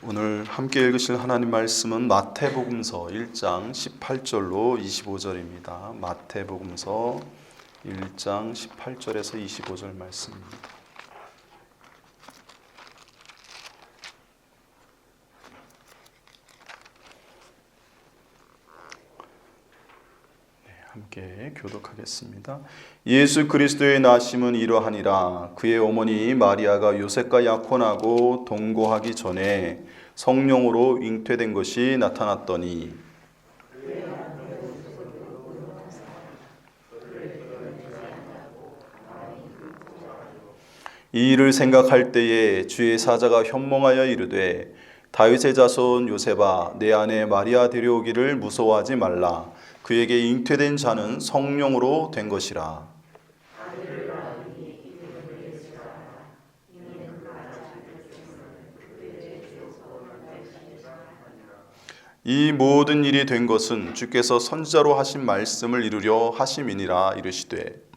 오늘 함께 읽으실 하나님 말씀은 마태복음서 1장 18절로 25절입니다. 마태복음서 1장 18절에서 25절 말씀입니다. 함께 교독하겠습니다. 예수 그리스도의 나심은 이러하니라. 그의 어머니 마리아가 요셉과 약혼하고 동거하기 전에 성령으로 잉태된 것이 나타났더니 이 일을 생각할 때에 주의 사자가 현몽하여 이르되 다윗의 자손 요셉아 내 아내 마리아 데려오기를 무서워하지 말라. 그에게 잉태된 자는 성령으로 된 것이라. 이 모든 일이 된 것은 주께서 선지자로 하신 말씀을 이루려 하심이니라. 이르시되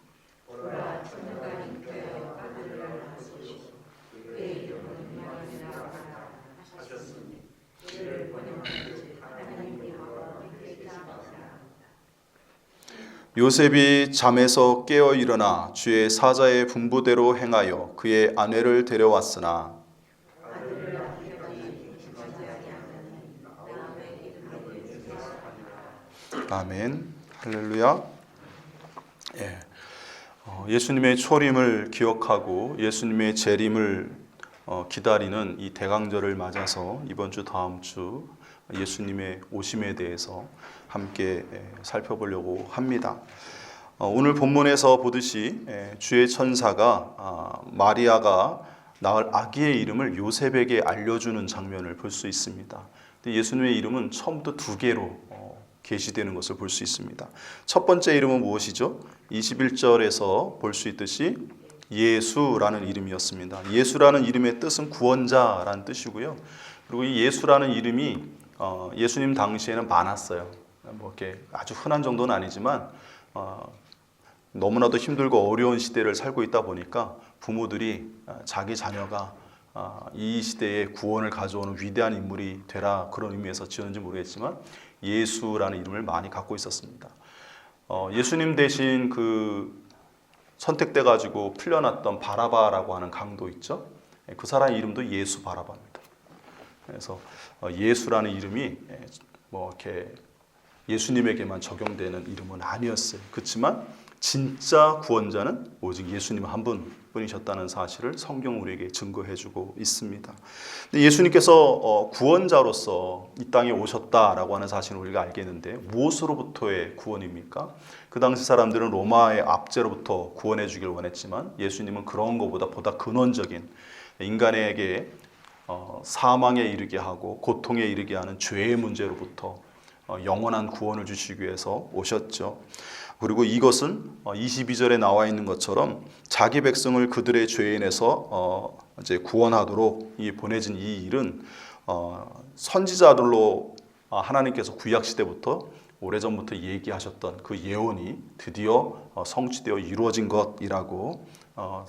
요셉이 잠에서 깨어 일어나 주의 사자의 분부대로 행하여 그의 아내를 데려왔으나 아멘 할렐루야. 예수님의 초림을 기억하고 예수님의 재림을 기다리는 이 대강절을 맞아서 이번 주 다음 주 예수님의 오심에 대해서 함께 살펴보려고 합니다. 오늘 본문에서 보듯이 주의 천사가 마리아가 낳을 아기의 이름을 요셉에게 알려주는 장면을 볼 수 있습니다. 예수님의 이름은 처음부터 두 개로 계시되는 것을 볼 수 있습니다. 첫 번째 이름은 무엇이죠? 21절에서 볼 수 있듯이 예수라는 이름이었습니다. 예수라는 이름의 뜻은 구원자라는 뜻이고요. 그리고 이 예수라는 이름이 예수님 당시에는 많았어요. 뭐 이렇게 아주 흔한 정도는 아니지만 너무나도 힘들고 어려운 시대를 살고 있다 보니까 부모들이 자기 자녀가 이 시대에 구원을 가져오는 위대한 인물이 되라 그런 의미에서 지었는지 모르겠지만 예수라는 이름을 많이 갖고 있었습니다. 예수님 대신 그 선택돼 가지고 풀려났던 바라바라고 하는 강도 있죠. 그 사람 이름도 예수 바라바입니다. 그래서 예수라는 이름이 뭐 이렇게 예수님에게만 적용되는 이름은 아니었어요. 그렇지만 진짜 구원자는 오직 예수님 한 분뿐이셨다는 사실을 성경 우리에게 증거해주고 있습니다. 근데 예수님께서 구원자로서 이 땅에 오셨다라고 하는 사실을 우리가 알겠는데 무엇으로부터의 구원입니까? 그 당시 사람들은 로마의 압제로부터 구원해 주길 원했지만 예수님은 그런 것보다 보다 근원적인 인간에게 사망에 이르게 하고 고통에 이르게 하는 죄의 문제로부터 영원한 구원을 주시기 위해서 오셨죠. 그리고 이것은 22절에 나와 있는 것처럼 자기 백성을 그들의 죄인에서 이제 구원하도록 보내진 이 일은 선지자들로 하나님께서 구약 시대부터 오래전부터 얘기하셨던 그 예언이 드디어 성취되어 이루어진 것이라고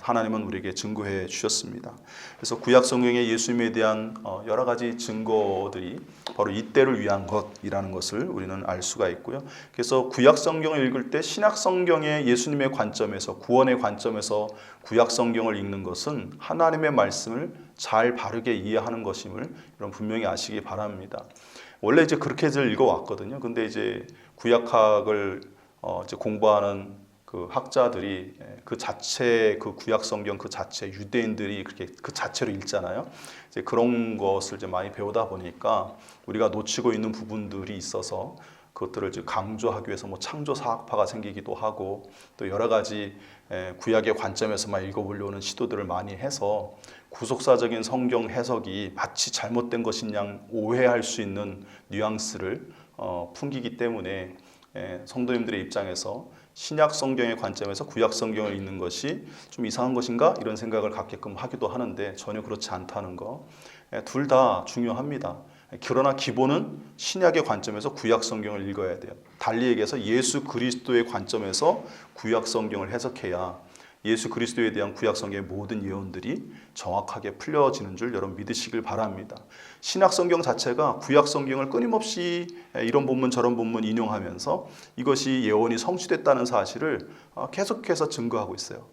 하나님은 우리에게 증거해 주셨습니다. 그래서 구약 성경에 예수님에 대한 여러 가지 증거들이 바로 이때를 위한 것이라는 것을 우리는 알 수가 있고요. 그래서 구약 성경을 읽을 때 신약 성경의 예수님의 관점에서 구원의 관점에서 구약 성경을 읽는 것은 하나님의 말씀을 잘 바르게 이해하는 것임을 여러분 분명히 아시기 바랍니다. 원래 이제 그렇게들 읽어왔거든요. 근데 이제 구약학을 이제 공부하는 그 학자들이 그 자체 그 구약 성경 그 자체 유대인들이 그렇게 그 자체로 읽잖아요. 이제 그런 것을 이제 많이 배우다 보니까 우리가 놓치고 있는 부분들이 있어서 그것들을 이제 강조하기 위해서 뭐 창조 사학파가 생기기도 하고 또 여러 가지 구약의 관점에서만 읽어보려는 시도들을 많이 해서 구속사적인 성경 해석이 마치 잘못된 것인 양 오해할 수 있는 뉘앙스를 풍기기 때문에 성도님들의 입장에서 신약 성경의 관점에서 구약 성경을 읽는 것이 좀 이상한 것인가 이런 생각을 갖게끔 하기도 하는데 전혀 그렇지 않다는 거. 둘 다 중요합니다. 그러나 기본은 신약의 관점에서 구약 성경을 읽어야 돼요. 달리 얘기해서 예수 그리스도의 관점에서 구약 성경을 해석해야 예수 그리스도에 대한 구약 성경의 모든 예언들이 정확하게 풀려지는 줄 여러분 믿으시길 바랍니다. 신약 성경 자체가 구약 성경을 끊임없이 이런 본문 저런 본문 인용하면서 이것이 예언이 성취됐다는 사실을 계속해서 증거하고 있어요.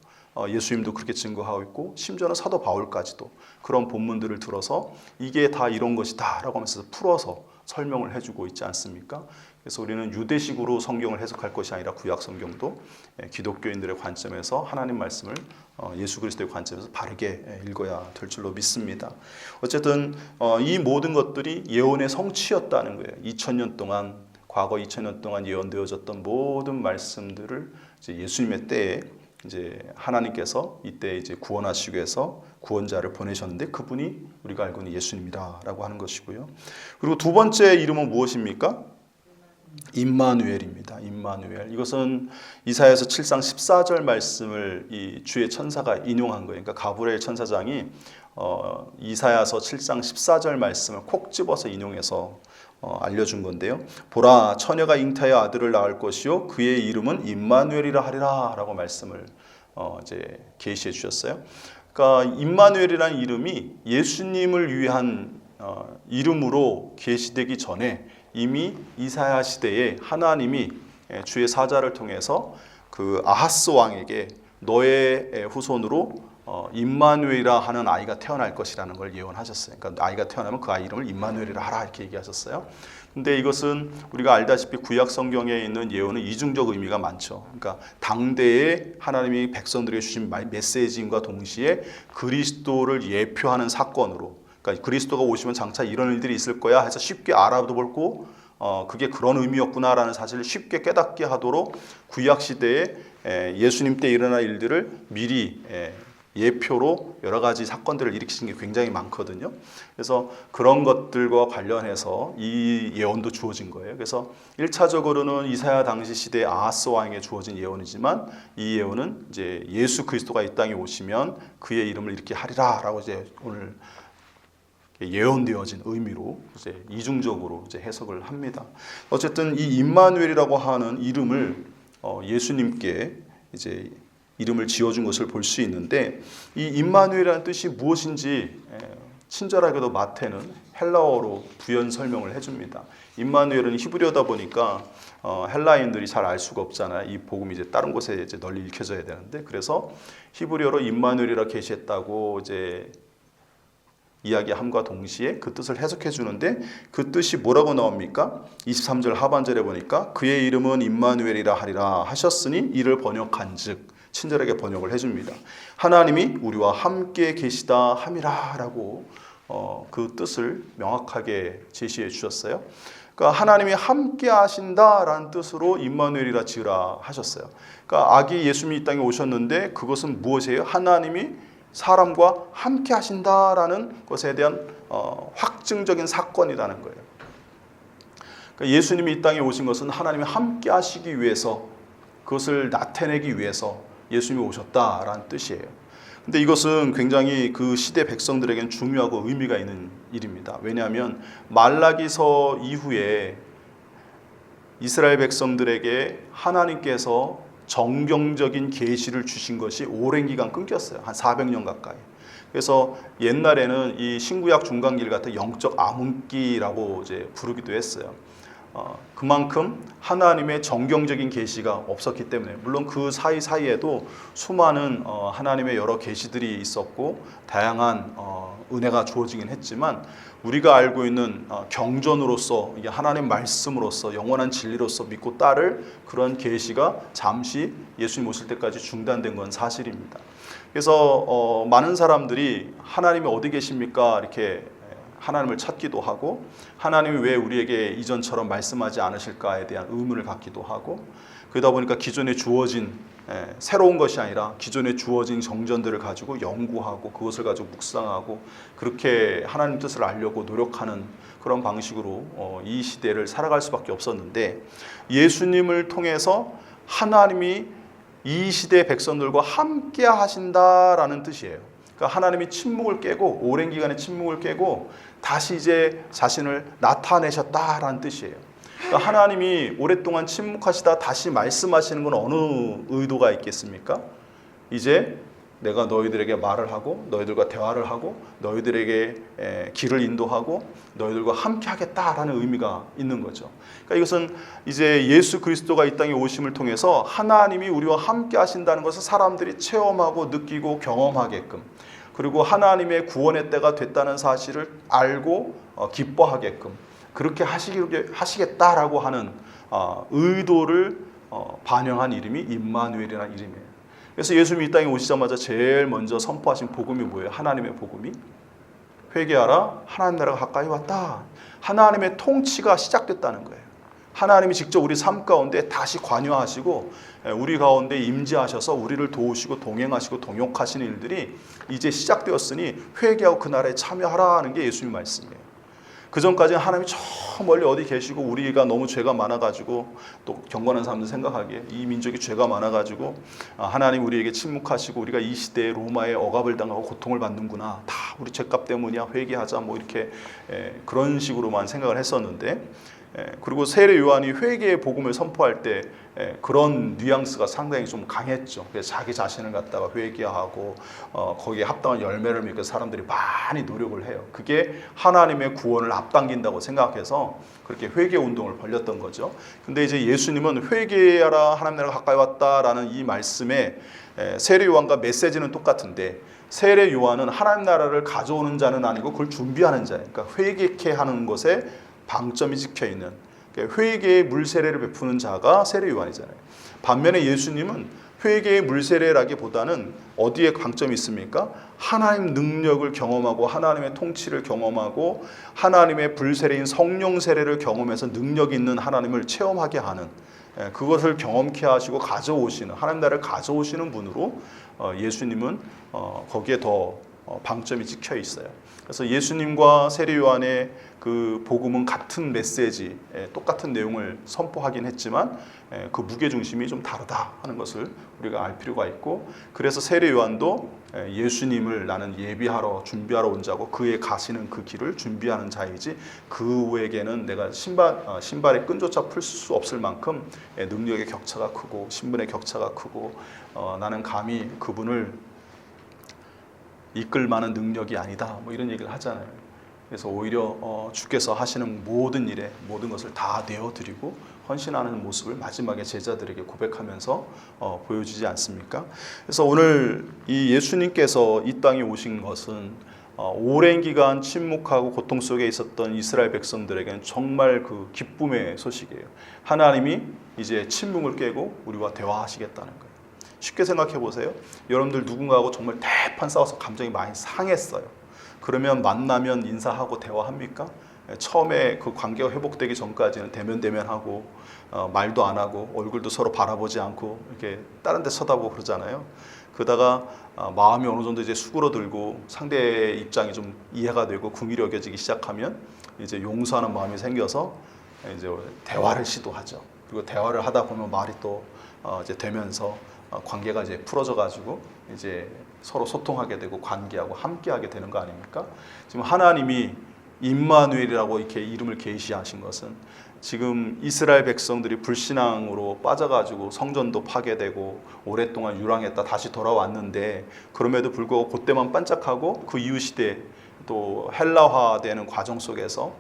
예수님도 그렇게 증거하고 있고 심지어는 사도 바울까지도 그런 본문들을 들어서 이게 다 이런 것이다 라고 하면서 풀어서 설명을 해주고 있지 않습니까? 그래서 우리는 유대식으로 성경을 해석할 것이 아니라 구약 성경도 기독교인들의 관점에서 하나님 말씀을 예수 그리스도의 관점에서 바르게 읽어야 될 줄로 믿습니다. 어쨌든 이 모든 것들이 예언의 성취였다는 거예요. 2000년 동안 과거 2000년 동안 예언되어졌던 모든 말씀들을 이제 예수님의 때에 이제 하나님께서 이때 이제 구원하시기 위해서 구원자를 보내셨는데 그분이 우리가 알고 있는 예수님이다라고 하는 것이고요. 그리고 두 번째 이름은 무엇입니까? 임마누엘입니다. 임마누엘. 이것은 이사야서 7장 14절 말씀을 이 주의 천사가 인용한 거예요. 그러니까 가브리엘 천사장이 이사야서 7장 14절 말씀을 콕 집어서 인용해서 알려준 건데요. 보라, 처녀가 잉타하여 아들을 낳을 것이요 그의 이름은 임마누엘이라 하리라라고 말씀을 이제 계시해 주셨어요. 그러니까 임마누엘이라는 이름이 예수님을 위한 이름으로 계시되기 전에 이미 이사야 시대에 하나님이 주의 사자를 통해서 그 아하스 왕에게 너의 후손으로 임마누엘이라 하는 아이가 태어날 것이라는 걸 예언하셨어요. 그러니까 아이가 태어나면 그 아이 이름을 임마누엘이라 하라 이렇게 얘기하셨어요. 근데 이것은 우리가 알다시피 구약 성경에 있는 예언은 이중적 의미가 많죠. 그러니까 당대에 하나님이 백성들에게 주신 메시지인과 동시에 그리스도를 예표하는 사건으로, 그러니까 그리스도가 오시면 장차 이런 일들이 있을 거야 해서 쉽게 알아보고 그게 그런 의미였구나라는 사실을 쉽게 깨닫게 하도록 구약 시대에 예수님 때 일어날 일들을 미리 예표로 여러 가지 사건들을 일으키신 게 굉장히 많거든요. 그래서 그런 것들과 관련해서 이 예언도 주어진 거예요. 그래서 1차적으로는 이사야 당시 시대 아하스 왕에게 주어진 예언이지만 이 예언은 이제 예수 그리스도가 이 땅에 오시면 그의 이름을 이렇게 하리라라고 이제 오늘 예언되어진 의미로 이제 이중적으로 이제 해석을 합니다. 어쨌든 이 임마누엘이라고 하는 이름을 예수님께 이제 이름을 지어준 것을 볼 수 있는데 이 임마누엘이라는 뜻이 무엇인지 친절하게도 마태는 헬라어로 부연 설명을 해줍니다. 임마누엘은 히브리어다 보니까 헬라인들이 잘 알 수가 없잖아요. 이 복음이 이제 다른 곳에 이제 널리 읽혀져야 되는데 그래서 히브리어로 임마누엘이라 계시했다고 이제 이야기함과 동시에 그 뜻을 해석해 주는데 그 뜻이 뭐라고 나옵니까? 23절 하반절에 보니까 그의 이름은 임마누엘이라 하리라 하셨으니 이를 번역한즉 친절하게 번역을 해줍니다. 하나님이 우리와 함께 계시다 함이라 라고 그 뜻을 명확하게 제시해 주셨어요. 그러니까 하나님이 함께 하신다라는 뜻으로 임마누엘이라 지으라 하셨어요. 그러니까 아기 예수님이 이 땅에 오셨는데 그것은 무엇이에요? 하나님이 사람과 함께 하신다라는 것에 대한 확증적인 사건이라는 거예요. 그러니까 예수님이 이 땅에 오신 것은 하나님이 함께 하시기 위해서 그것을 나타내기 위해서 예수님이 오셨다라는 뜻이에요. 근데 이것은 굉장히 그 시대 백성들에게는 중요하고 의미가 있는 일입니다. 왜냐하면 말라기서 이후에 이스라엘 백성들에게 하나님께서 정경적인 계시를 주신 것이 오랜 기간 끊겼어요. 한 400년 가까이. 그래서 옛날에는 이 신구약 중간기를 갖다 영적 암흑기라고 이제 부르기도 했어요. 그만큼 하나님의 정경적인 계시가 없었기 때문에 물론 그 사이사이에도 수많은 하나님의 여러 계시들이 있었고 다양한 은혜가 주어지긴 했지만 우리가 알고 있는 경전으로서 이게 하나님 말씀으로서 영원한 진리로서 믿고 따를 그런 계시가 잠시 예수님 오실 때까지 중단된 건 사실입니다. 그래서 많은 사람들이 하나님이 어디 계십니까? 이렇게 하나님을 찾기도 하고 하나님이 왜 우리에게 이전처럼 말씀하지 않으실까에 대한 의문을 갖기도 하고 그러다 보니까 기존에 주어진 새로운 것이 아니라 기존에 주어진 정전들을 가지고 연구하고 그것을 가지고 묵상하고 그렇게 하나님 뜻을 알려고 노력하는 그런 방식으로 이 시대를 살아갈 수밖에 없었는데 예수님을 통해서 하나님이 이 시대 백성들과 함께 하신다라는 뜻이에요. 그러니까 하나님이 침묵을 깨고 오랜 기간의 침묵을 깨고 다시 이제 자신을 나타내셨다라는 뜻이에요. 그러니까 하나님이 오랫동안 침묵하시다 다시 말씀하시는 건 어느 의도가 있겠습니까? 이제 내가 너희들에게 말을 하고 너희들과 대화를 하고 너희들에게 길을 인도하고 너희들과 함께 하겠다라는 의미가 있는 거죠. 그러니까 이것은 이제 예수 그리스도가 이 땅에 오심을 통해서 하나님이 우리와 함께 하신다는 것을 사람들이 체험하고 느끼고 경험하게끔, 그리고 하나님의 구원의 때가 됐다는 사실을 알고 기뻐하게끔 그렇게 하시겠다라고 하는 의도를 반영한 이름이 임마누엘이라는 이름이에요. 그래서 예수님이 이 땅에 오시자마자 제일 먼저 선포하신 복음이 뭐예요? 하나님의 복음이 회개하라, 하나님 나라가 가까이 왔다. 하나님의 통치가 시작됐다는 거예요. 하나님이 직접 우리 삶 가운데 다시 관여하시고 우리 가운데 임재하셔서 우리를 도우시고 동행하시고 동역하시는 일들이 이제 시작되었으니 회개하고 그 나라에 참여하라는 게 예수님 말씀이에요. 그 전까지는 하나님이 저 멀리 어디 계시고 우리가 너무 죄가 많아가지고, 또 경건한 사람들 생각하기에 이 민족이 죄가 많아가지고 하나님 우리에게 침묵하시고 우리가 이 시대에 로마의 억압을 당하고 고통을 받는구나, 다 우리 죄값 때문이야, 회개하자, 뭐 이렇게 그런 식으로만 생각을 했었는데, 그리고 세례 요한이 회개의 복음을 선포할 때 그런 뉘앙스가 상당히 좀 강했죠. 그래서 자기 자신을 갖다가 회개하고 거기에 합당한 열매를 맺고 사람들이 많이 노력을 해요. 그게 하나님의 구원을 앞당긴다고 생각해서 그렇게 회개 운동을 벌였던 거죠. 근데 이제 예수님은 회개하라, 하나님 나라가 가까이 왔다라는 이 말씀에 세례 요한과 메시지는 똑같은데, 세례 요한은 하나님 나라를 가져오는 자는 아니고 그걸 준비하는 자예요. 그러니까 회개케 하는 것에 방점이 찍혀 있는, 회개의 물세례를 베푸는 자가 세례 요한이잖아요. 반면에 예수님은 회개의 물세례라기보다는 어디에 방점이 있습니까? 하나님 능력을 경험하고 하나님의 통치를 경험하고 하나님의 불세례인 성령 세례를 경험해서 능력 있는 하나님을 체험하게 하는, 그것을 경험케 하시고 가져오시는, 하나님 나라를 가져오시는 분으로 예수님은 거기에 더 방점이 찍혀 있어요. 그래서 예수님과 세례 요한의 그 복음은 같은 메시지, 똑같은 내용을 선포하긴 했지만 그 무게중심이 좀 다르다 하는 것을 우리가 알 필요가 있고, 그래서 세례 요한도 예수님을 나는 예비하러 준비하러 온 자고 그의 가시는 그 길을 준비하는 자이지 그에게는 내가 신발의 끈조차 풀 수 없을 만큼 능력의 격차가 크고 신분의 격차가 크고 나는 감히 그분을 이끌 만한 능력이 아니다, 뭐 이런 얘기를 하잖아요. 그래서 오히려 주께서 하시는 모든 일에 모든 것을 다 내어드리고 헌신하는 모습을 마지막에 제자들에게 고백하면서 보여주지 않습니까? 그래서 오늘 이 예수님께서 이 땅에 오신 것은 오랜 기간 침묵하고 고통 속에 있었던 이스라엘 백성들에게는 정말 그 기쁨의 소식이에요. 하나님이 이제 침묵을 깨고 우리와 대화하시겠다는 거예요. 쉽게 생각해 보세요. 여러분들 누군가하고 정말 대판 싸워서 감정이 많이 상했어요. 그러면 만나면 인사하고 대화합니까? 처음에 그 관계가 회복되기 전까지는 대면하고 말도 안 하고 얼굴도 서로 바라보지 않고 이렇게 다른 데 쳐다보고 그러잖아요. 그러다가 마음이 어느 정도 이제 수그러들고 상대의 입장이 좀 이해가 되고 긍휼히 여겨지기 시작하면 이제 용서하는 마음이 생겨서 이제 대화를 시도하죠. 그리고 대화를 하다 보면 말이 또 이제 되면서 관계가 이제 풀어져 가지고 이제 서로 소통하게 되고 관계하고 함께하게 되는 거 아닙니까? 지금 하나님이 임마누엘이라고 이렇게 이름을 계시하신 것은 지금 이스라엘 백성들이 불신앙으로 빠져가지고 성전도 파괴되고 오랫동안 유랑했다 다시 돌아왔는데, 그럼에도 불구하고 그때만 반짝하고 그 이후 시대 또 헬라화되는 과정 속에서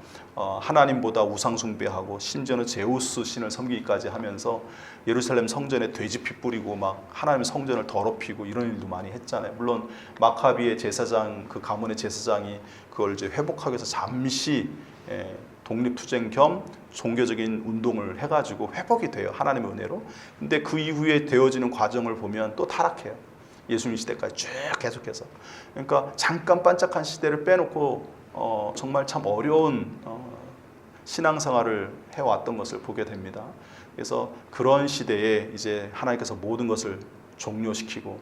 하나님보다 우상 숭배하고 심지어는 제우스 신을 섬기기까지 하면서 예루살렘 성전에 돼지피 뿌리고 막 하나님 성전을 더럽히고 이런 일도 많이 했잖아요. 물론 마카비의 제사장, 그 가문의 제사장이 그걸 이제 회복하기 위해서 잠시 독립투쟁 겸 종교적인 운동을 해가지고 회복이 돼요, 하나님의 은혜로. 근데 그 이후에 되어지는 과정을 보면 또 타락해요. 예수님 시대까지 쭉 계속해서. 그러니까 잠깐 반짝한 시대를 빼놓고 정말 참 어려운 신앙생활을 해왔던 것을 보게 됩니다. 그래서 그런 시대에 이제 하나님께서 모든 것을 종료시키고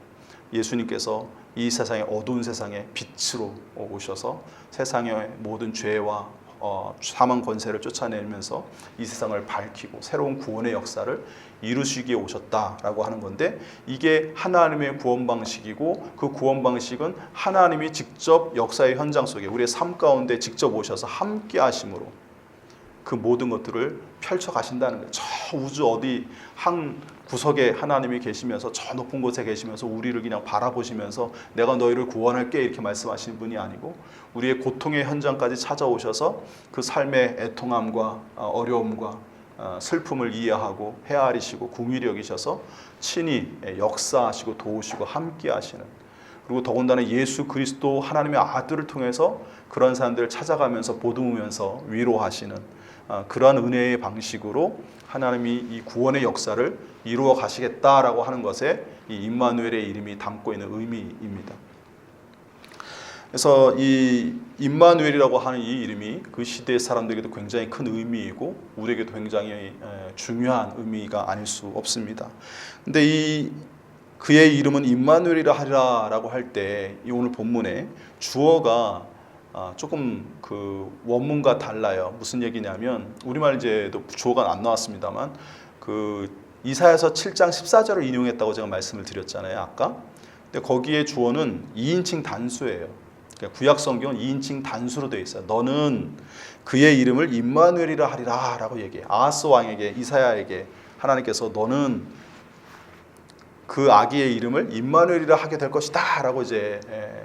예수님께서 이 세상의 어두운 세상에 빛으로 오셔서 세상의 모든 죄와 사망 권세를 쫓아내면서 이 세상을 밝히고 새로운 구원의 역사를 이루시기에 오셨다라고 하는 건데, 이게 하나님의 구원 방식이고 그 구원 방식은 하나님이 직접 역사의 현장 속에 우리의 삶 가운데 직접 오셔서 함께 하심으로 그 모든 것들을 펼쳐 가신다는 거예요. 저 우주 어디 한 구석에 하나님이 계시면서 저 높은 곳에 계시면서 우리를 그냥 바라보시면서 내가 너희를 구원할게 이렇게 말씀하시는 분이 아니고 우리의 고통의 현장까지 찾아오셔서 그 삶의 애통함과 어려움과 슬픔을 이해하고 헤아리시고 긍휼히 여기셔서 친히 역사하시고 도우시고 함께 하시는, 그리고 더군다나 예수 그리스도 하나님의 아들을 통해서 그런 사람들을 찾아가면서 보듬으면서 위로하시는 그러한 은혜의 방식으로 하나님이 이 구원의 역사를 이루어 가시겠다라고 하는 것에 이 임마누엘의 이름이 담고 있는 의미입니다. 그래서 이 임마누엘이라고 하는 이 이름이 그 시대의 사람들에게도 굉장히 큰 의미이고 우리에게도 굉장히 중요한 의미가 아닐 수 없습니다. 근데 이 그의 이름은 임마누엘이라 하리라라고 할 때 이 오늘 본문에 주어가 조금 그 원문과 달라요. 무슨 얘기냐면 우리말 이제도 주어가 안 나왔습니다만 그 이사야서 7장 14절을 인용했다고 제가 말씀을 드렸잖아요, 아까. 근데 거기에 주어는 2인칭 단수예요. 그러니까 구약 성경은 2인칭 단수로 되어 있어요. 너는 그의 이름을 임마누엘이라 하리라라고 얘기해. 아하스 왕에게, 이사야에게 하나님께서 너는 그 아기의 이름을 임마누엘이라 하게 될 것이다 라고 이제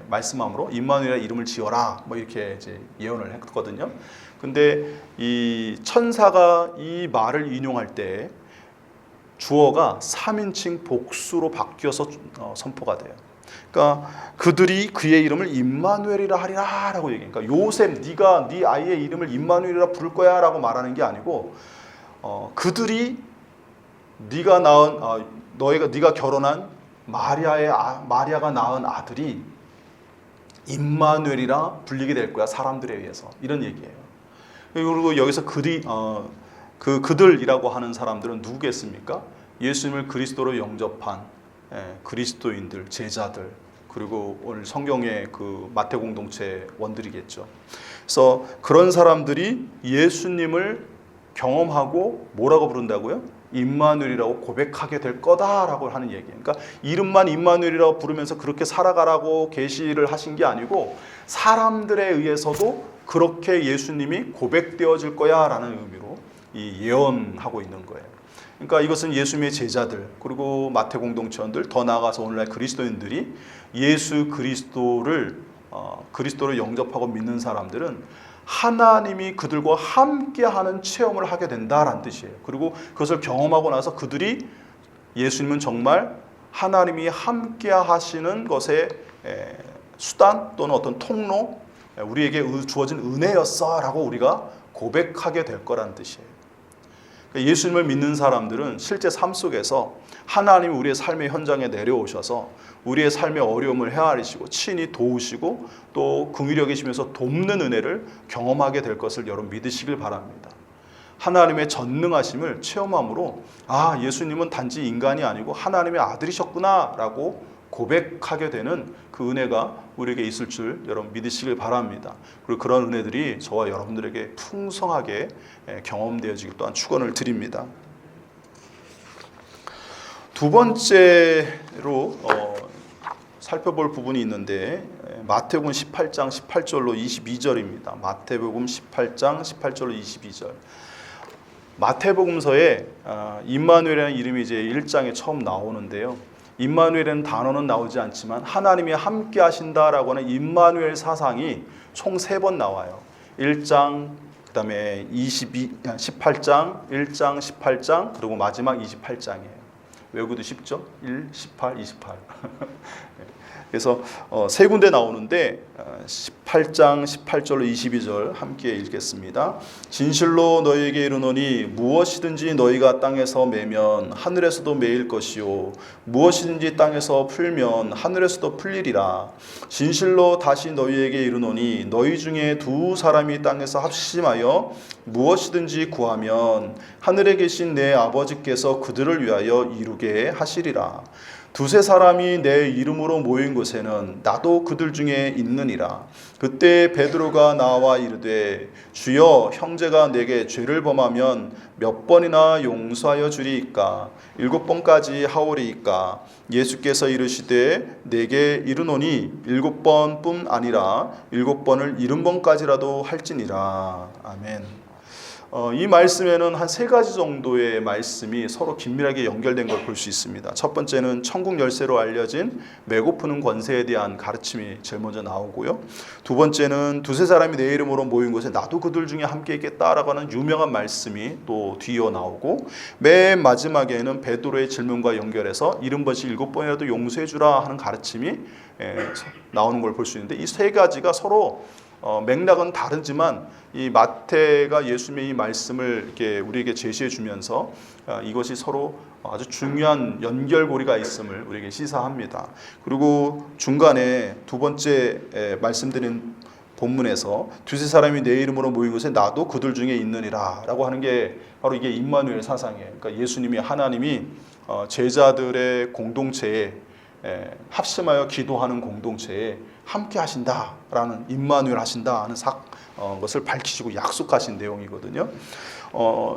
말씀함으로 임마누엘이라 이름을 지어라 뭐 이렇게 이제 예언을 했거든요. 근데 이 천사가 이 말을 인용할 때 주어가 3인칭 복수로 바뀌어서 선포가 돼요. 그러니까 그들이 그의 이름을 임마누엘이라 하리라 라고 얘기해요. 그러니까 요셉 네가 네 아이의 이름을 임마누엘이라 부를 거야 라고 말하는 게 아니고 그들이 네가 낳은 네가 결혼한 마리아가 낳은 아들이 임마누엘이라 불리게 될 거야, 사람들에 의해서. 이런 얘기예요. 그리고 여기서 그들이라고 하는 사람들은 누구겠습니까? 예수님을 그리스도로 영접한 그리스도인들, 제자들, 그리고 오늘 성경의 그 마태 공동체 원들이겠죠. 그래서 그런 사람들이 예수님을 경험하고 뭐라고 부른다고요? 임마누엘이라고 고백하게 될 거다라고 하는 얘기예요. 그러니까 이름만 임마누엘이라고 부르면서 그렇게 살아가라고 계시를 하신 게 아니고 사람들에 의해서도 그렇게 예수님이 고백되어질 거야라는 의미로 이 예언하고 있는 거예요. 그러니까 이것은 예수님의 제자들, 그리고 마태 공동체원들, 더 나아가서 오늘날 그리스도인들이 예수 그리스도를 영접하고 믿는 사람들은 하나님이 그들과 함께하는 체험을 하게 된다라는 뜻이에요. 그리고 그것을 경험하고 나서 그들이 예수님은 정말 하나님이 함께하시는 것의 수단 또는 어떤 통로, 우리에게 주어진 은혜였어라고 우리가 고백하게 될 거라는 뜻이에요. 예수님을 믿는 사람들은 실제 삶 속에서 하나님이 우리의 삶의 현장에 내려오셔서 우리의 삶의 어려움을 헤아리시고 친히 도우시고 또 긍휼히 여기시면서 돕는 은혜를 경험하게 될 것을 여러분 믿으시길 바랍니다. 하나님의 전능하심을 체험함으로 예수님은 단지 인간이 아니고 하나님의 아들이셨구나 라고 고백하게 되는 그 은혜가 우리에게 있을 줄 여러분 믿으시길 바랍니다. 그리고 그런 은혜들이 저와 여러분들에게 풍성하게 경험되어지길 또한 축원을 드립니다. 두 번째로 살펴볼 부분이 있는데 마태복음 18장 18절로 22절입니다. 마태복음 18장 18절로 22절. 마태복음서에 임마누엘이라는 이름이 이제 1장에 처음 나오는데요. 임마누엘이라는 단어는 나오지 않지만 하나님이 함께 하신다라고 하는 임마누엘 사상이 총 3번 나와요. 1장, 그 다음에 18장, 1장, 18장, 그리고 마지막 28장이에요. 외우기도 쉽죠? 1, 18, 28. 그래서 세 군데 나오는데 18장 18절로 22절 함께 읽겠습니다. 진실로 너희에게 이르노니 무엇이든지 너희가 땅에서 매면 하늘에서도 매일 것이요 무엇이든지 땅에서 풀면 하늘에서도 풀리리라. 진실로 다시 너희에게 이르노니 너희 중에 두 사람이 땅에서 합심하여 무엇이든지 구하면 하늘에 계신 내 아버지께서 그들을 위하여 이루게 하시리라. 두세 사람이 내 이름으로 모인 곳에는 나도 그들 중에 있느니라. 그때 베드로가 나와 이르되 주여 형제가 내게 죄를 범하면 몇 번이나 용서하여 주리이까? 7번까지 하오리이까? 예수께서 이르시되 내게 이르노니 7번뿐 아니라 7번을 70번까지라도 할지니라. 아멘. 이 말씀에는 한 세 가지 정도의 말씀이 서로 긴밀하게 연결된 걸 볼 수 있습니다. 첫 번째는 천국 열쇠로 알려진 메고프는 권세에 대한 가르침이 제일 먼저 나오고요. 두 번째는 두세 사람이 내 이름으로 모인 곳에 나도 그들 중에 함께 있겠다라고 하는 유명한 말씀이 또 뒤이어 나오고, 맨 마지막에는 베드로의 질문과 연결해서 70번씩 7번이라도 용서해 주라 하는 가르침이 나오는 걸 볼 수 있는데, 이 세 가지가 서로 맥락은 다르지만 이 마태가 예수님의 이 말씀을 이렇게 우리에게 제시해 주면서 이것이 서로 아주 중요한 연결고리가 있음을 우리에게 시사합니다. 그리고 중간에 두 번째 말씀드린 본문에서 두세 사람이 내 이름으로 모인 곳에 나도 그들 중에 있느니라 라고 하는 게 바로 이게 임마누엘 사상이에요. 그러니까 예수님이, 하나님이 제자들의 공동체에, 합심하여 기도하는 공동체에 함께 하신다라는, 임마누엘 하신다 하는 것을 밝히시고 약속하신 내용이거든요.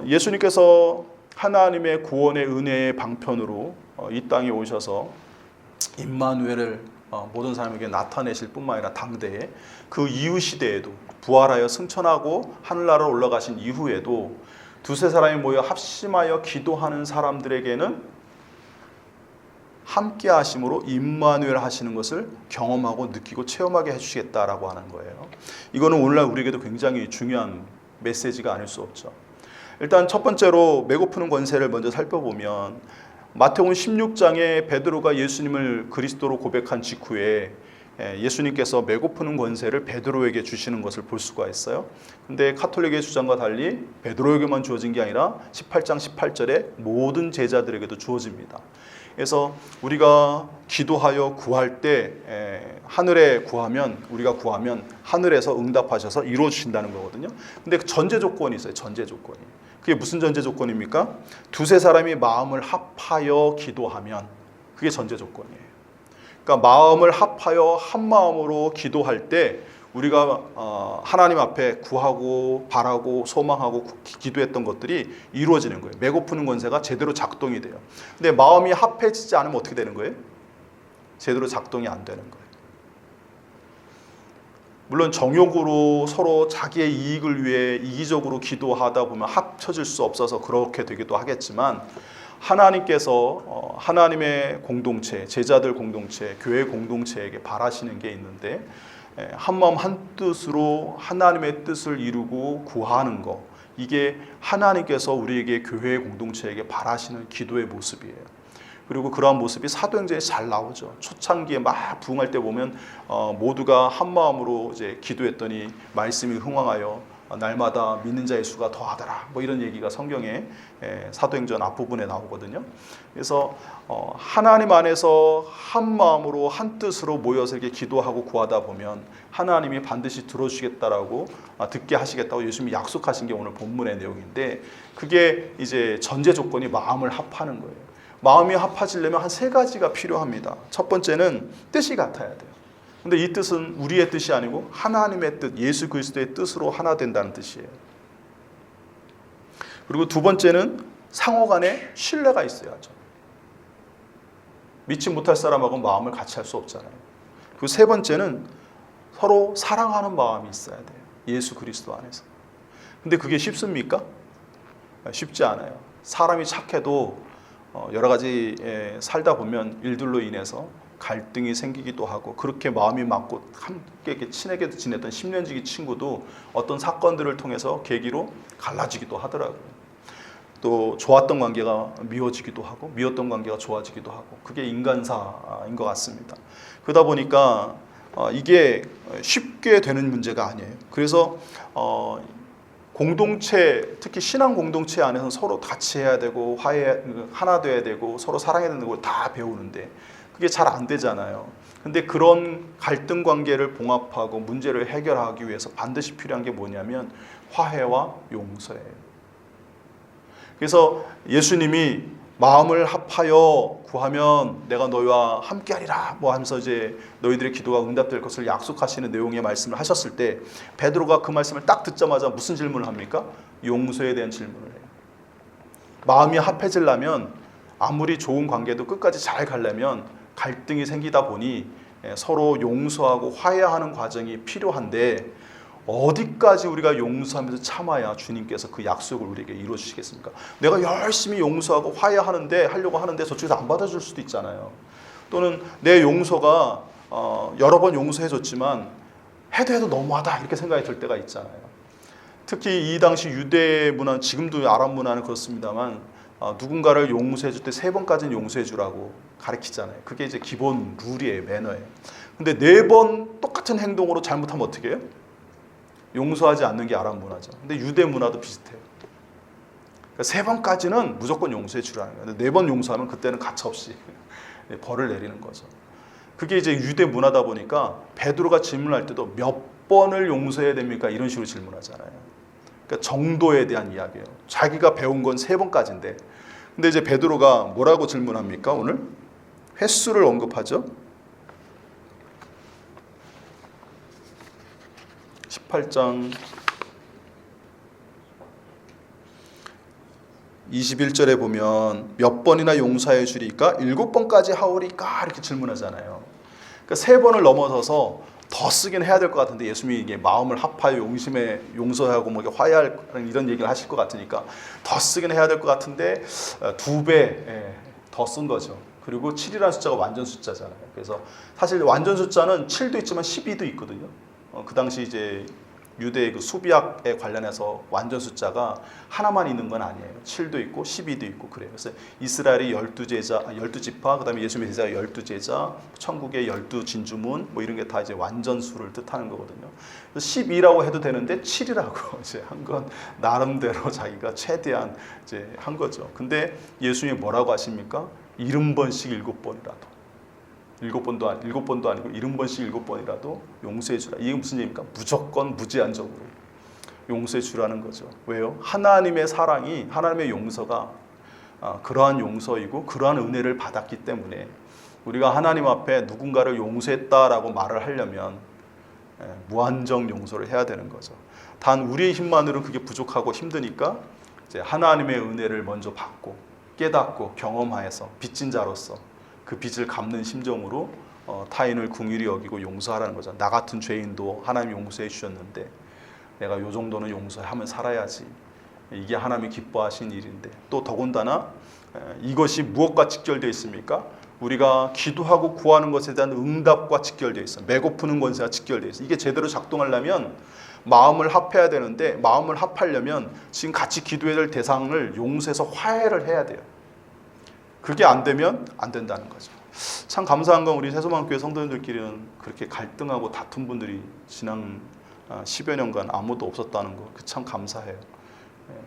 예수님께서 하나님의 구원의 은혜의 방편으로 이 땅에 오셔서 임마누엘을 모든 사람에게 나타내실 뿐만 아니라 당대에, 그 이후 시대에도, 부활하여 승천하고 하늘나라로 올라가신 이후에도 두세 사람이 모여 합심하여 기도하는 사람들에게는 함께 하심으로 임마누엘 하시는 것을 경험하고 느끼고 체험하게 해주시겠다라고 하는 거예요. 이거는 오늘날 우리에게도 굉장히 중요한 메시지가 아닐 수 없죠. 일단 첫 번째로 메고프는 권세를 먼저 살펴보면, 마태복음 16장에 베드로가 예수님을 그리스도로 고백한 직후에 예수님께서 메고프는 권세를 베드로에게 주시는 것을 볼 수가 있어요. 근데 카톨릭의 주장과 달리 베드로에게만 주어진 게 아니라 18장 18절에 모든 제자들에게도 주어집니다. 그래서 우리가 기도하여 구할 때 하늘에 구하면, 우리가 구하면 하늘에서 응답하셔서 이루어 주신다는 거거든요. 근데 전제 조건이 있어요. 전제 조건이. 그게 무슨 전제 조건입니까? 두세 사람이 마음을 합하여 기도하면, 그게 전제 조건이에요. 그러니까 마음을 합하여 한 마음으로 기도할 때 우리가 하나님 앞에 구하고 바라고 소망하고 기도했던 것들이 이루어지는 거예요. 메고프는 권세가 제대로 작동이 돼요. 근데 마음이 합해지지 않으면 어떻게 되는 거예요? 제대로 작동이 안 되는 거예요. 물론 정욕으로 서로 자기의 이익을 위해 이기적으로 기도하다 보면 합쳐질 수 없어서 그렇게 되기도 하겠지만, 하나님께서 하나님의 공동체, 제자들 공동체, 교회 공동체에게 바라시는 게 있는데, 한마음 한뜻으로 하나님의 뜻을 이루고 구하는 것, 이게 하나님께서 우리에게, 교회 공동체에게 바라시는 기도의 모습이에요. 그리고 그러한 모습이 사도행전에 잘 나오죠. 초창기에 막 부흥할 때 보면 모두가 한마음으로 이제 기도했더니 말씀이 흥왕하여 날마다 믿는 자의 수가 더하더라, 뭐 이런 얘기가 성경에 사도행전 앞부분에 나오거든요. 그래서 하나님 안에서 한 마음으로 한 뜻으로 모여서 이렇게 기도하고 구하다 보면 하나님이 반드시 들어주시겠다라고, 듣게 하시겠다고 예수님이 약속하신 게 오늘 본문의 내용인데, 그게 이제 전제 조건이 마음을 합하는 거예요. 마음이 합해지려면 한 세 가지가 필요합니다. 첫 번째는 뜻이 같아야 돼요. 근데 이 뜻은 우리의 뜻이 아니고 하나님의 뜻, 예수 그리스도의 뜻으로 하나 된다는 뜻이에요. 그리고 두 번째는 상호 간에 신뢰가 있어야죠. 믿지 못할 사람하고 마음을 같이 할 수 없잖아요. 그리고 세 번째는 서로 사랑하는 마음이 있어야 돼요. 예수 그리스도 안에서. 근데 그게 쉽습니까? 쉽지 않아요. 사람이 착해도 여러 가지 살다 보면 일들로 인해서 갈등이 생기기도 하고, 그렇게 마음이 맞고 함께 친하게 지냈던 10년지기 친구도 어떤 사건들을 통해서 계기로 갈라지기도 하더라고요. 또 좋았던 관계가 미워지기도 하고, 미웠던 관계가 좋아지기도 하고, 그게 인간사인 것 같습니다. 그러다 보니까 이게 쉽게 되는 문제가 아니에요. 그래서 공동체, 특히 신앙 공동체 안에서 서로 같이 해야 되고, 하나 돼야 되고, 서로 사랑해야 되는 걸 다 배우는데 그게 잘 안 되잖아요. 근데 그런 갈등 관계를 봉합하고 문제를 해결하기 위해서 반드시 필요한 게 뭐냐면 화해와 용서예요. 그래서 예수님이 마음을 합하여 구하면 내가 너희와 함께하리라 뭐 하면서 이제 너희들의 기도가 응답될 것을 약속하시는 내용의 말씀을 하셨을 때, 베드로가 그 말씀을 딱 듣자마자 무슨 질문을 합니까? 용서에 대한 질문을 해요. 마음이 합해지려면, 아무리 좋은 관계도 끝까지 잘 가려면 갈등이 생기다 보니 서로 용서하고 화해하는 과정이 필요한데, 어디까지 우리가 용서하면서 참아야 주님께서 그 약속을 우리에게 이루어 주시겠습니까? 내가 열심히 용서하고 하려고 하는데 저쪽에서 안 받아줄 수도 있잖아요. 또는 내 용서가 여러 번 용서해 줬지만 해도 너무하다 이렇게 생각이 들 때가 있잖아요. 특히 이 당시 유대 문화, 지금도 아랍 문화는 그렇습니다만 누군가를 용서해 줄 때 3번까지는 용서해 주라고 가르치잖아요. 그게 이제 기본 룰이에요, 매너예요. 근데 4번 똑같은 행동으로 잘못하면 어떻게 해요? 용서하지 않는 게 아랍 문화죠. 근데 유대 문화도 비슷해요. 그러니까 3번까지는 무조건 용서해 주라는 거예요. 근데 4번 용서하면 그때는 가차없이 벌을 내리는 거죠. 그게 이제 유대 문화다 보니까 베드로가 질문할 때도 몇 번을 용서해야 됩니까? 이런 식으로 질문하잖아요. 그러니까 정도에 대한 이야기예요. 자기가 배운 건 3번까지인데. 근데 이제 베드로가 뭐라고 질문합니까? 오늘 횟수를 언급하죠. 18장 21절에 보면 몇 번이나 용서해 주리까? 7번까지 하오리까? 이렇게 질문하잖아요. 그러니까 3번을 넘어서서 더 쓰긴 해야 될 것 같은데 예수님이 이게 마음을 합하여 용서하고 뭐 화해할 이런 얘기를 하실 것 같으니까 더 쓰긴 해야 될 것 같은데 2배 더 쓴 거죠. 그리고 7이라는 숫자가 완전 숫자잖아요. 그래서 사실 완전 숫자는 7도 있지만 12도 있거든요. 그 당시 이제 유대의 그 수비학에 관련해서 완전 숫자가 하나만 있는 건 아니에요. 7도 있고 12도 있고 그래요. 그래서 이스라엘이 12지파, 그다음에 예수님의 제자가 12제자, 천국의 12진주문 뭐 이런 게 다 이제 완전 수를 뜻하는 거거든요. 그래서 12라고 해도 되는데 7이라고 이제 한 건 나름대로 자기가 최대한 이제 한 거죠. 근데 예수님이 뭐라고 하십니까? 70번씩 7번이라도. 7번도 아니고 70번씩 7번이라도 용서해 주라. 이게 무슨 얘기입니까? 무조건 무제한적으로 용서해 주라는 거죠. 왜요? 하나님의 사랑이, 하나님의 용서가 그러한 용서이고 그러한 은혜를 받았기 때문에 우리가 하나님 앞에 누군가를 용서했다라고 말을 하려면 무한정 용서를 해야 되는 거죠. 단 우리의 힘만으로는 그게 부족하고 힘드니까 이제 하나님의 은혜를 먼저 받고 깨닫고 경험하여서 빚진 자로서 그 빚을 갚는 심정으로 타인을 긍휼히 여기고 용서하라는 거죠. 나 같은 죄인도 하나님이 용서해 주셨는데 내가 요 정도는 용서하면 살아야지. 이게 하나님이 기뻐하신 일인데 또 더군다나 이것이 무엇과 직결되어 있습니까? 우리가 기도하고 구하는 것에 대한 응답과 직결되어 있어요. 배고프는 권세와 직결되어 있어요. 이게 제대로 작동하려면 마음을 합해야 되는데 마음을 합하려면 지금 같이 기도해야 될 대상을 용서해서 화해를 해야 돼요. 그게 안 되면 안 된다는 거죠. 참 감사한 건 우리 세소망교회 성도님들끼리는 그렇게 갈등하고 다툰 분들이 지난 10여 년간 아무도 없었다는 거 참 감사해요.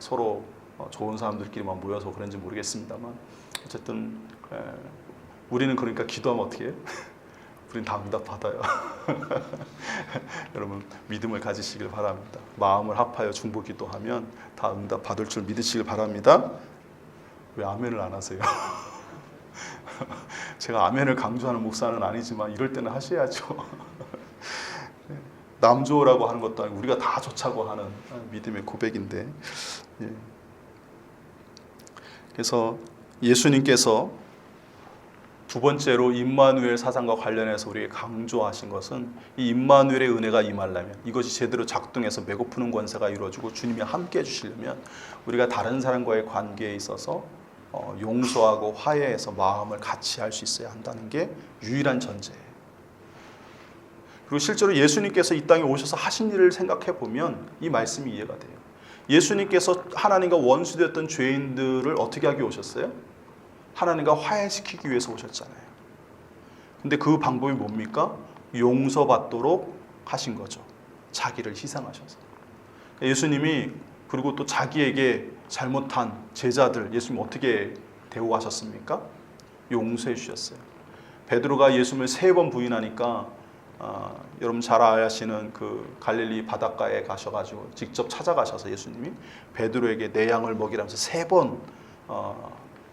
서로 좋은 사람들끼리만 모여서 그런지 모르겠습니다만 어쨌든 우리는 그러니까 기도하면 어떻게 해요? 우린 다 응답 받아요. 여러분 믿음을 가지시길 바랍니다. 마음을 합하여 중보 기도하면 다 응답 받을 줄 믿으시길 바랍니다. 왜 아멘을 안 하세요? 제가 아멘을 강조하는 목사는 아니지만 이럴 때는 하셔야죠. 남 좋으라고 하는 것도 아니고 우리가 다 좋자고 하는 믿음의 고백인데 그래서 예수님께서 두 번째로 임마누엘 사상과 관련해서 우리에게 강조하신 것은 이 임마누엘의 은혜가 임하려면 이것이 제대로 작동해서 배고프는 권세가 이루어지고 주님이 함께 해주시려면 우리가 다른 사람과의 관계에 있어서 용서하고 화해해서 마음을 같이 할 수 있어야 한다는 게 유일한 전제예요. 그리고 실제로 예수님께서 이 땅에 오셔서 하신 일을 생각해 보면 이 말씀이 이해가 돼요. 예수님께서 하나님과 원수되었던 죄인들을 어떻게 하기 오셨어요? 하나님과 화해시키기 위해서 오셨잖아요. 근데 그 방법이 뭡니까? 용서받도록 하신 거죠. 자기를 희생하셔서. 예수님이 그리고 또 자기에게 잘못한 제자들 예수님 어떻게 대우하셨습니까? 용서해 주셨어요. 베드로가 예수님을 3번 부인하니까 여러분 잘 아시는 그 갈릴리 바닷가에 가셔가지고 직접 찾아가셔서 예수님이 베드로에게 내 양을 먹이라면서 3번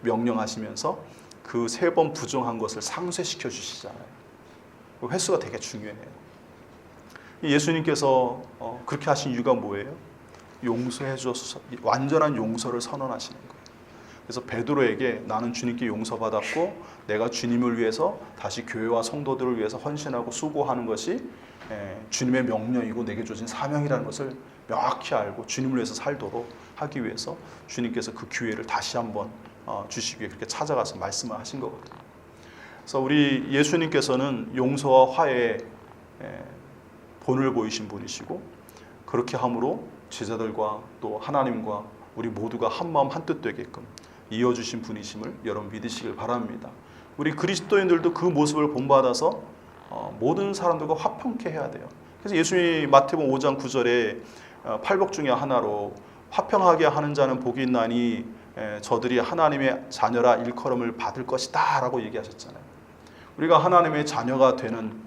명령하시면서 그 3번 부정한 것을 상쇄시켜 주시잖아요. 그 횟수가 되게 중요해요. 예수님께서 그렇게 하신 이유가 뭐예요? 용서해 주셔서 완전한 용서를 선언하시는 거예요. 그래서 베드로에게 나는 주님께 용서받았고 내가 주님을 위해서 다시 교회와 성도들을 위해서 헌신하고 수고하는 것이 주님의 명령이고 내게 주어진 사명이라는 것을 명확히 알고 주님을 위해서 살도록 하기 위해서 주님께서 그 기회를 다시 한번 주시기 위해 그렇게 찾아가서 말씀을 하신 거거든요. 그래서 우리 예수님께서는 용서와 화해에 본을 보이신 분이시고 그렇게 함으로 제자들과 또 하나님과 우리 모두가 한마음 한뜻 되게끔 이어주신 분이심을 여러분 믿으시길 바랍니다. 우리 그리스도인들도 그 모습을 본받아서 모든 사람들과 화평케 해야 돼요. 그래서 예수님이 마태복음 5장 9절에 팔복 중에 하나로 화평하게 하는 자는 복이 있나니 저들이 하나님의 자녀라 일컬음을 받을 것이다 라고 얘기하셨잖아요. 우리가 하나님의 자녀가 되는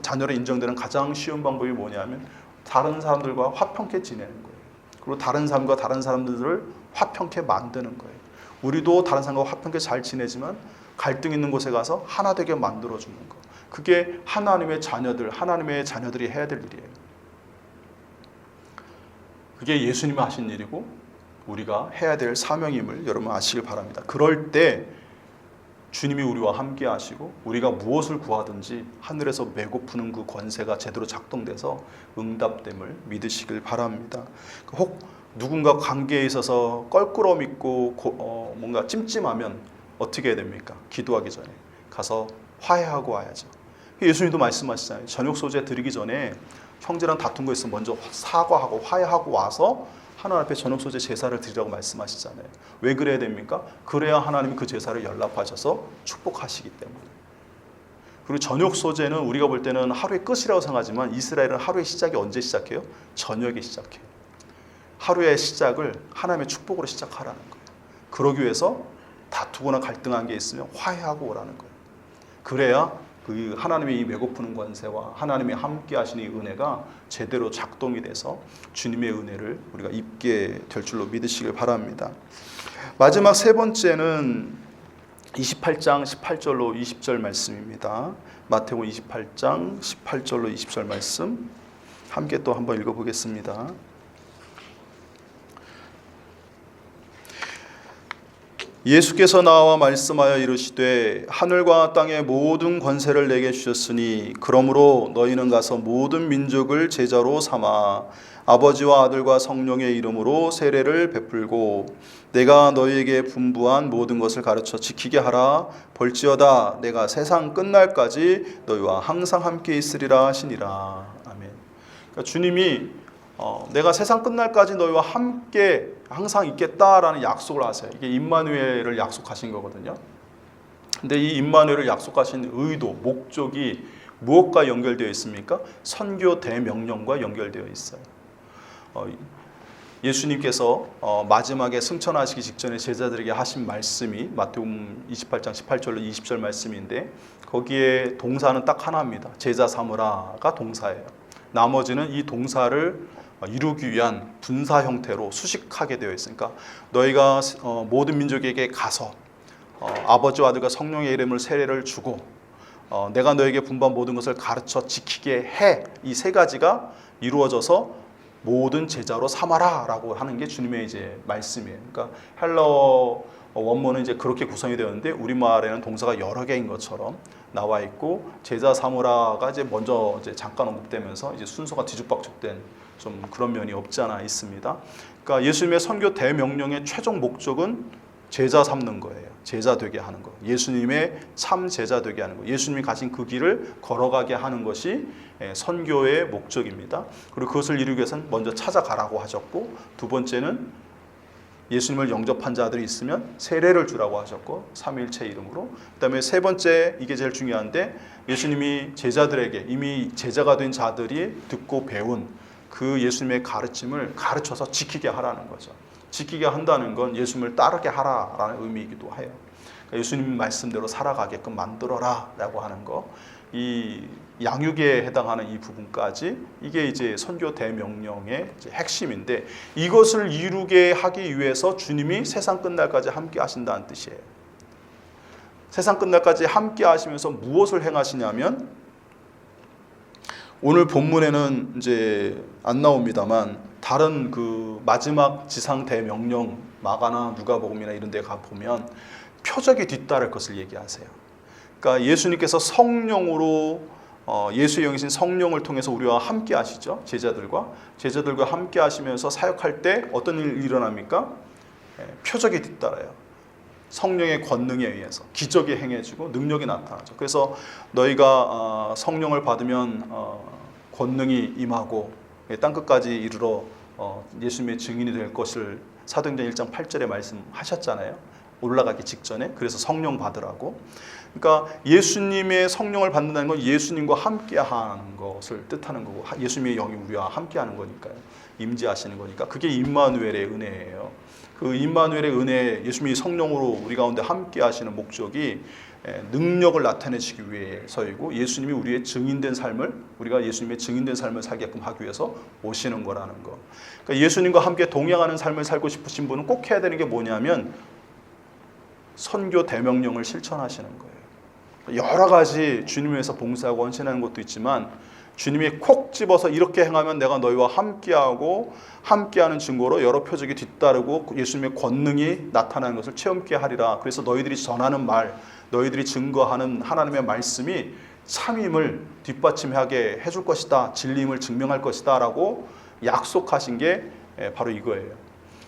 자녀로 인정되는 가장 쉬운 방법이 뭐냐면 다른 사람들과 화평케 지내는 거예요. 그리고 다른 사람과 다른 사람들을 화평케 만드는 거예요. 우리도 다른 사람과 화평케 잘 지내지만 갈등 있는 곳에 가서 하나 되게 만들어주는 거. 그게 하나님의 자녀들이 해야 될 일이에요. 그게 예수님이 하신 일이고 우리가 해야 될 사명임을 여러분 아시길 바랍니다. 그럴 때 주님이 우리와 함께 하시고 우리가 무엇을 구하든지 하늘에서 배고프는 그 권세가 제대로 작동돼서 응답됨을 믿으시길 바랍니다. 혹 누군가 관계에 있어서 껄끄러움 있고 뭔가 찜찜하면 어떻게 해야 됩니까? 기도하기 전에 가서 화해하고 와야죠. 예수님도 말씀하시잖아요. 저녁 소재 드리기 전에 형제랑 다툰 거 있으면 먼저 사과하고 화해하고 와서 하나님 앞에 저녁 소재 제사를 드리라고 말씀하시잖아요. 왜 그래야 됩니까? 그래야 하나님이 그 제사를 연락하셔서 축복하시기 때문에. 그리고 저녁 소재는 우리가 볼 때는 하루의 끝이라고 생각하지만 이스라엘은 하루의 시작이 언제 시작해요? 저녁에 시작해요. 하루의 시작을 하나님의 축복으로 시작하라는 거예요. 그러기 위해서 다투거나 갈등한 게 있으면 화해하고 오라는 거예요. 그래야 그 하나님의 이 배고프는 권세와 하나님의 함께 하시는 이 은혜가 제대로 작동이 돼서 주님의 은혜를 우리가 입게 될 줄로 믿으시길 바랍니다. 마지막 세 번째는 28장 18절로 20절 말씀입니다. 마태복음 28장 18절로 20절 말씀 함께 또 한번 읽어보겠습니다. 예수께서 나와 말씀하여 이르시되 하늘과 땅의 모든 권세를 내게 주셨으니 그러므로 너희는 가서 모든 민족을 제자로 삼아 아버지와 아들과 성령의 이름으로 세례를 베풀고 내가 너희에게 분부한 모든 것을 가르쳐 지키게 하라. 볼지어다 내가 세상 끝날까지 너희와 항상 함께 있으리라 하시니라. 아멘. 그러니까 주님이 내가 세상 끝날까지 너희와 함께 항상 있겠다라는 약속을 하세요. 이게 임마누엘을 약속하신 거거든요. 근데 이 임마누엘을 약속하신 의도, 목적이 무엇과 연결되어 있습니까? 선교 대명령과 연결되어 있어요. 예수님께서 마지막에 승천하시기 직전에 제자들에게 하신 말씀이 마태복음 28장 18절로 20절 말씀인데 거기에 동사는 딱 하나입니다. 제자 삼으라가 동사예요. 나머지는 이 동사를 이루기 위한 분사 형태로 수식하게 되어 있으니까 너희가 모든 민족에게 가서 아버지와 아들과 성령의 이름을 세례를 주고 내가 너에게 분부한 모든 것을 가르쳐 지키게 해. 이 세 가지가 이루어져서 모든 제자로 삼아라 라고 하는 게 주님의 이제 말씀이에요. 그러니까 헬러 원문은 이제 그렇게 구성이 되었는데 우리말에는 동사가 여러 개인 것처럼 나와 있고 제자 삼으라가 이제 먼저 이제 잠깐 언급되면서 이제 순서가 뒤죽박죽된 좀 그런 면이 없지 않아 있습니다. 그러니까 예수님의 선교 대명령의 최종 목적은 제자 삼는 거예요. 제자 되게 하는 거. 예수님의 참 제자 되게 하는 거. 예수님이 가신 그 길을 걸어가게 하는 것이 선교의 목적입니다. 그리고 그것을 이루기 위해서는 먼저 찾아가라고 하셨고 두 번째는 예수님을 영접한 자들이 있으면 세례를 주라고 하셨고 삼위일체 이름으로. 그다음에 세 번째 이게 제일 중요한데 예수님이 제자들에게 이미 제자가 된 자들이 듣고 배운 그 예수님의 가르침을 가르쳐서 지키게 하라는 거죠. 지키게 한다는 건 예수님을 따르게 하라라는 의미이기도 해요. 그러니까 예수님 말씀대로 살아가게끔 만들어라 라고 하는 거. 이 양육에 해당하는 이 부분까지 이게 이제 선교 대명령의 이제 핵심인데 이것을 이루게 하기 위해서 주님이 세상 끝날까지 함께 하신다는 뜻이에요. 세상 끝날까지 함께 하시면서 무엇을 행하시냐면 오늘 본문에는 이제 안 나옵니다만 다른 그 마지막 지상 대명령 마가나 누가복음이나 이런 데 가 보면 표적이 뒤따를 것을 얘기하세요. 그러니까 예수님께서 성령으로 예수의 영이신 성령을 통해서 우리와 함께 하시죠. 제자들과 함께 하시면서 사역할 때 어떤 일이 일어납니까? 표적이 뒤따라요. 성령의 권능에 의해서 기적이 행해지고 능력이 나타나죠. 그래서 너희가 성령을 받으면 권능이 임하고 땅끝까지 이르러 예수님의 증인이 될 것을 사도행전 1장 8절에 말씀하셨잖아요. 올라가기 직전에. 그래서 성령 받으라고. 그러니까 예수님의 성령을 받는다는 건 예수님과 함께하는 것을 뜻하는 거고, 예수님의 영이 우리와 함께하는 거니까요. 임재하시는 거니까 그게 임마누엘의 은혜예요. 그 임마누엘의 은혜, 예수님이 성령으로 우리 가운데 함께하시는 목적이 능력을 나타내시기 위해서이고, 예수님이 우리의 증인된 삶을, 우리가 예수님의 증인된 삶을 살게끔 하기 위해서 오시는 거라는 거. 그러니까 예수님과 함께 동행하는 삶을 살고 싶으신 분은 꼭 해야 되는 게 뭐냐면 선교 대명령을 실천하시는 거예요. 여러 가지 주님 위해서 봉사하고 헌신하는 것도 있지만, 주님이 콕 집어서 이렇게 행하면 내가 너희와 함께하고 함께하는 증거로 여러 표적이 뒤따르고 예수님의 권능이 나타나는 것을 체험케 하리라. 그래서 너희들이 전하는 말, 너희들이 증거하는 하나님의 말씀이 참임을 뒷받침하게 해줄 것이다, 진리임을 증명할 것이다 라고 약속하신 게 바로 이거예요.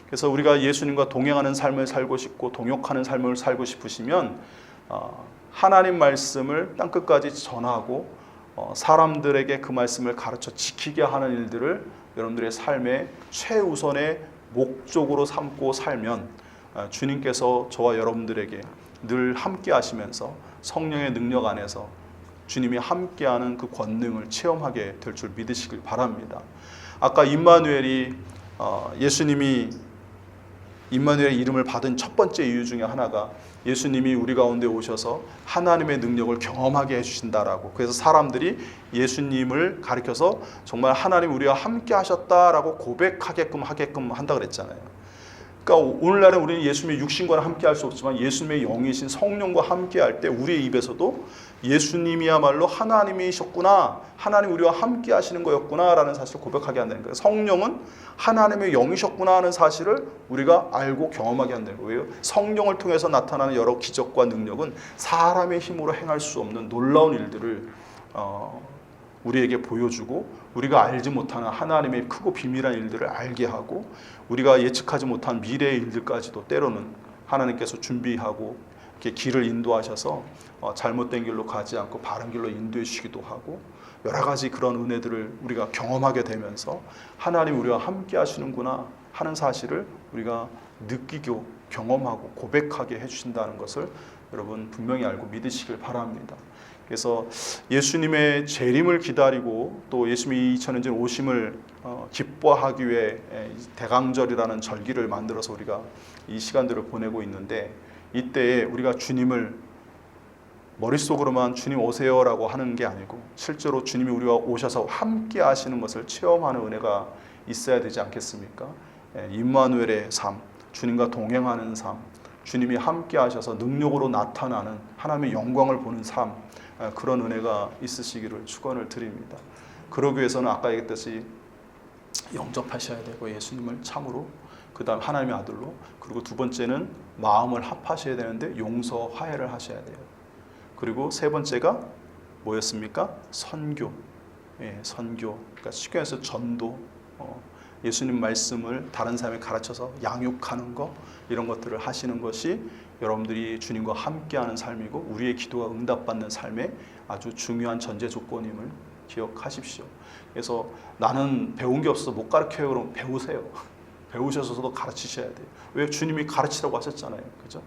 그래서 우리가 예수님과 동행하는 삶을 살고 싶고 동역하는 삶을 살고 싶으시면 하나님 말씀을 땅끝까지 전하고 사람들에게 그 말씀을 가르쳐 지키게 하는 일들을 여러분들의 삶의 최우선의 목적으로 삼고 살면 주님께서 저와 여러분들에게 늘 함께 하시면서 성령의 능력 안에서 주님이 함께하는 그 권능을 체험하게 될 줄 믿으시길 바랍니다. 아까 임마누엘이 예수님이 임마누엘의 이름을 받은 첫 번째 이유 중에 하나가 예수님이 우리 가운데 오셔서 하나님의 능력을 경험하게 해주신다라고, 그래서 사람들이 예수님을 가리켜서 정말 하나님 우리와 함께 하셨다라고 고백하게끔 한다 그랬잖아요. 그러니까 오늘날에 우리는 예수님의 육신과 함께 할 수 없지만 예수님의 영이신 성령과 함께 할 때 우리의 입에서도 예수님이야말로 하나님이셨구나, 하나님 우리와 함께 하시는 거였구나 라는 사실을 고백하게 한다는 거예요. 성령은 하나님의 영이셨구나 하는 사실을 우리가 알고 경험하게 한다는 거예요. 성령을 통해서 나타나는 여러 기적과 능력은 사람의 힘으로 행할 수 없는 놀라운 일들을 우리에게 보여주고, 우리가 알지 못하는 하나님의 크고 비밀한 일들을 알게 하고, 우리가 예측하지 못한 미래의 일들까지도 때로는 하나님께서 준비하고 이렇게 길을 인도하셔서 잘못된 길로 가지 않고 바른 길로 인도해 주시기도 하고, 여러 가지 그런 은혜들을 우리가 경험하게 되면서 하나님 우리와 함께 하시는구나 하는 사실을 우리가 느끼고 경험하고 고백하게 해주신다는 것을 여러분 분명히 알고 믿으시길 바랍니다. 그래서 예수님의 재림을 기다리고 또 예수님이 2000년 오심을 기뻐하기 위해 대강절이라는 절기를 만들어서 우리가 이 시간들을 보내고 있는데, 이때에 우리가 주님을 머릿속으로만 주님 오세요라고 하는 게 아니고 실제로 주님이 우리와 오셔서 함께 하시는 것을 체험하는 은혜가 있어야 되지 않겠습니까? 임마누엘의 삶, 주님과 동행하는 삶, 주님이 함께 하셔서 능력으로 나타나는 하나님의 영광을 보는 삶, 그런 은혜가 있으시기를 축원을 드립니다. 그러기 위해서는 아까 얘기했듯이 영접하셔야 되고 예수님을 참으로, 그 다음 하나님의 아들로, 그리고 두 번째는 마음을 합하셔야 되는데 용서 화해를 하셔야 돼요. 그리고 세 번째가 뭐였습니까? 선교. 선교. 그러니까 쉽게 해서 전도, 예수님 말씀을 다른 사람에 가르쳐서 양육하는 것, 이런 것들을 하시는 것이 여러분들이 주님과 함께하는 삶이고 우리의 기도가 응답받는 삶의 아주 중요한 전제 조건임을 기억하십시오. 그래서 나는 배운 게 없어서 못 가르쳐요. 그럼 배우세요. 배우셔서도 가르치셔야 돼요. 왜? 주님이 가르치라고 하셨잖아요. 그죠?